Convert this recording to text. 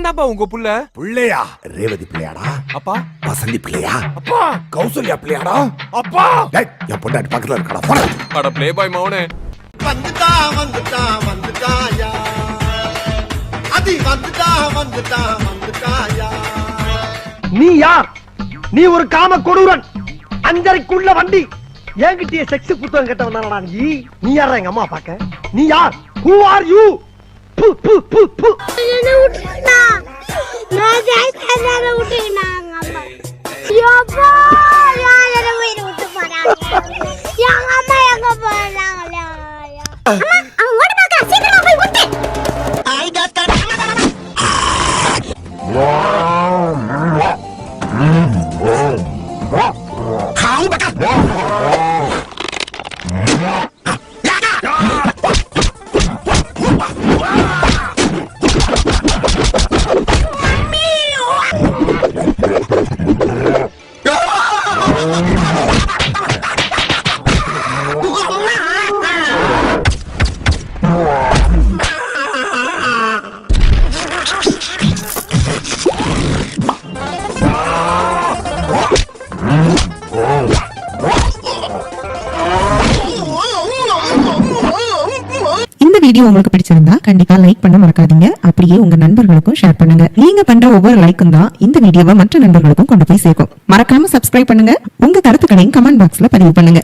தான்ப்பா உங்க புள்ள. பிள்ளையா? ரேவதி பிள்ளையாடா? அப்பா வசந்தி பிள்ளையா? அப்பா கௌசல்யா பிள்ளையாடா? அப்பா டேய், என் பொண்டாட்டி பக்கத்துல இருக்கடா, போடா. அட ப்ளே பாய் மவனே. வந்துட்டாயா அதி வந்துட்டாயா. நீ யார்? நீ ஒரு காம கொடூரன், அஞ்சரைக்குள்ள வண்டி. என்கிட்டயே செக்ஸ் புத்தகம் கேட்டவனாடா நீ? நீ யாரா எங்க அம்மா பாக்க? நீ யார்? Who are you? பு பு பு பு. என்ன விட்டுனா நான் ஜெயிச்சேன் விட்டுனாங்க அம்மா. யோப்பா யாரே வீடு விட்டு போறாங்க. எங்க அம்மா எங்க போறாங்க? அம்மா அவன் ஓட பாக்க சீக்கிரமா போய் விட்டு. ஐ டாக்டர் காவு பக்க. இந்த வீடியோ உங்களுக்கு பிடிச்சிருந்தா கண்டிப்பா லைக் பண்ண மறக்காதீங்க. அப்படியே உங்க நண்பர்களுக்கும் ஷேர் பண்ணுங்க. நீங்க பண்ற ஒவ்வொரு லைக்கும் தான் இந்த வீடியோவை மற்ற நண்பர்களுக்கும் கொண்டு போய் சேர்க்கும். மறக்காம சப்ஸ்கிரைப் பண்ணுங்க. உங்க கருத்துக்களையும் கமெண்ட் பாக்ஸ்ல பதிவு பண்ணுங்க.